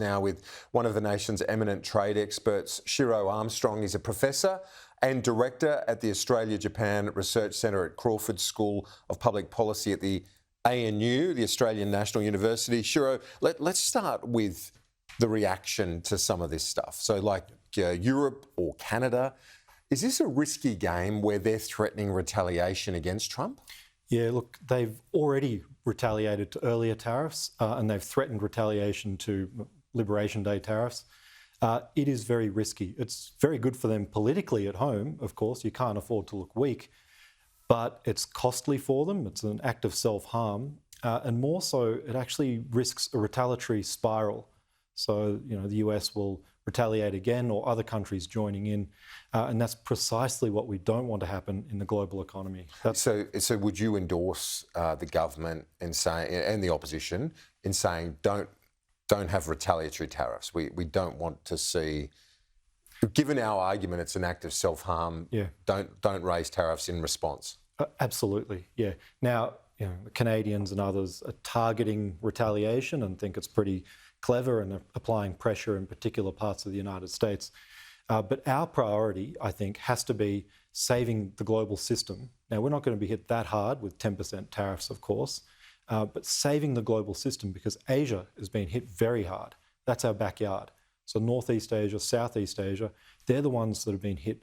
now with one of the nation's eminent trade experts. Shiro Armstrong is a professor and director at the Australia-Japan Research Centre at Crawford School of Public Policy at the ANU, the Australian National University. Shiro, let's start with the reaction to some of this stuff. So like Europe or Canada, is this a risky game where they're threatening retaliation against Trump? Yeah, look, they've already retaliated to earlier tariffs and they've threatened retaliation to Liberation Day tariffs. It is very risky. It's very good for them politically at home, of course. You can't afford to look weak, but it's costly for them. It's an act of self-harm. And more so, it actually risks a retaliatory spiral. So, the US will retaliate again or other countries joining in. And that's precisely what we don't want to happen in the global economy. So would you endorse the government and the opposition in saying don't have retaliatory tariffs? We don't want to see, given our argument it's an act of self-harm, don't raise tariffs in response. Absolutely, yeah. Now, the Canadians and others are targeting retaliation and think it's pretty clever and applying pressure in particular parts of the United States. But our priority, I think, has to be saving the global system. Now, we're not going to be hit that hard with 10% tariffs, of course, but saving the global system because Asia has been hit very hard. That's our backyard. So Northeast Asia, Southeast Asia, they're the ones that have been hit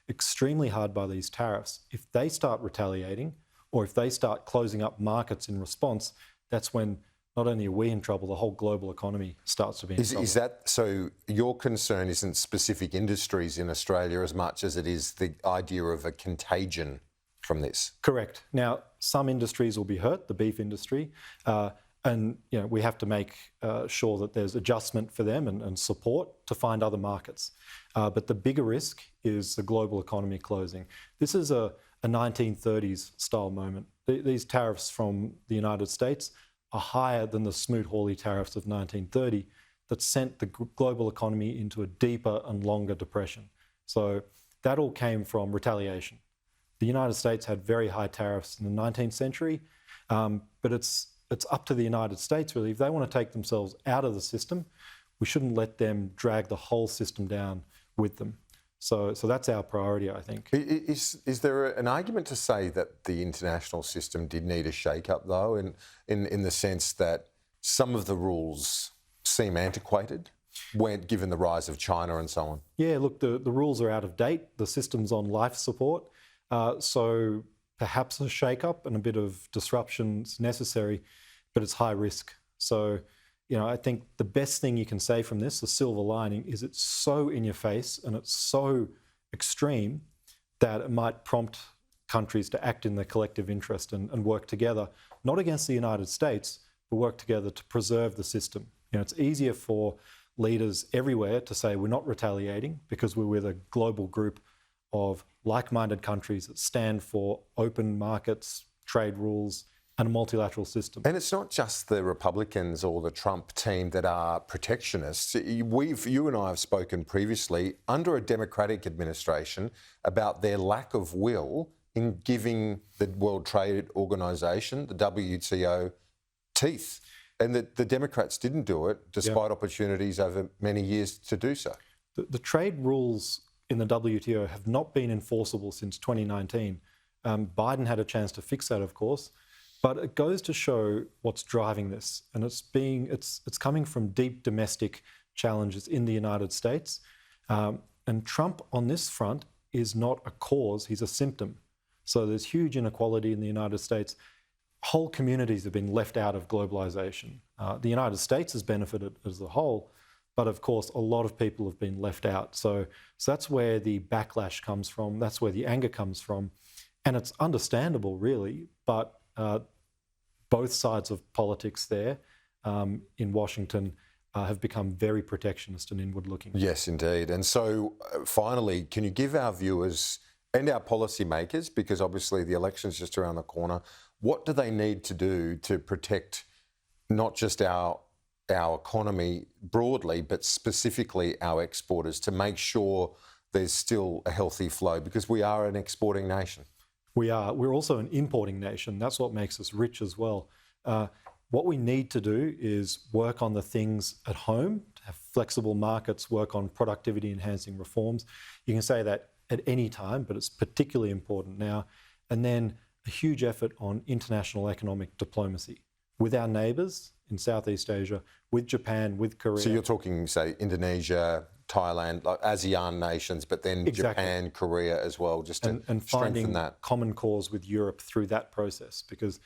extremely hard by these tariffs. If they start retaliating or if they start closing up markets in response, that's when not only are we in trouble, the whole global economy starts to be in trouble. Is that so? Your concern isn't specific industries in Australia as much as it is the idea of a contagion from this? Correct. Now, some industries will be hurt, the beef industry, and we have to make sure that there's adjustment for them and support to find other markets. But the bigger risk is the global economy closing. This is a 1930s style moment. These tariffs from the United States are higher than the Smoot-Hawley tariffs of 1930 that sent the global economy into a deeper and longer depression. So that all came from retaliation. The United States had very high tariffs in the 19th century, but it's up to the United States, really. If they want to take themselves out of the system, we shouldn't let them drag the whole system down with them. So that's our priority, I think. Is there an argument to say that the international system did need a shakeup, though, in the sense that some of the rules seem antiquated, given the rise of China and so on? Yeah, look, the rules are out of date. The system's on life support. So perhaps a shakeup and a bit of disruption is necessary, but it's high risk. So, I think the best thing you can say from this, the silver lining, is it's so in your face and it's so extreme that it might prompt countries to act in their collective interest and work together, not against the United States, but work together to preserve the system. It's easier for leaders everywhere to say we're not retaliating because we're with a global group of like-minded countries that stand for open markets, trade rules, and a multilateral system. And it's not just the Republicans or the Trump team that are protectionists. You and I have spoken previously under a Democratic administration about their lack of will in giving the World Trade Organization, the WTO, teeth. And the Democrats didn't do it despite opportunities over many years to do so. The trade rules in the WTO have not been enforceable since 2019. Biden had a chance to fix that, of course. But it goes to show what's driving this, and it's coming from deep domestic challenges in the United States. And Trump on this front is not a cause, he's a symptom. So there's huge inequality in the United States. Whole communities have been left out of globalization. The United States has benefited as a whole, but of course a lot of people have been left out. So that's where the backlash comes from, that's where the anger comes from. And it's understandable, really, but both sides of politics there in Washington have become very protectionist and inward-looking. Yes, indeed. And so, finally, can you give our viewers and our policymakers, because obviously the election's just around the corner, what do they need to do to protect not just our economy broadly, but specifically our exporters, to make sure there's still a healthy flow? Because we are an exporting nation. We are. We're also an importing nation. That's what makes us rich as well. What we need to do is work on the things at home, to have flexible markets, work on productivity enhancing reforms. You can say that at any time, but it's particularly important now. And then a huge effort on international economic diplomacy with our neighbours in Southeast Asia, with Japan, with Korea. So you're talking, say, Indonesia, Thailand, like ASEAN nations, but then Exactly. Japan, Korea as well, just to and strengthen finding that. common cause with Europe through that process, because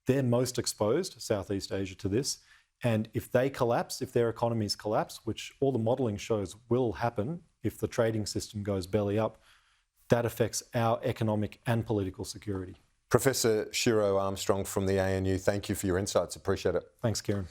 they're most exposed, Southeast Asia, to this. And if they collapse, if their economies collapse, which all the modelling shows will happen if the trading system goes belly up, that affects our economic and political security. Professor Shiro Armstrong from the ANU, thank you for your insights. Appreciate it. Thanks, Kieran.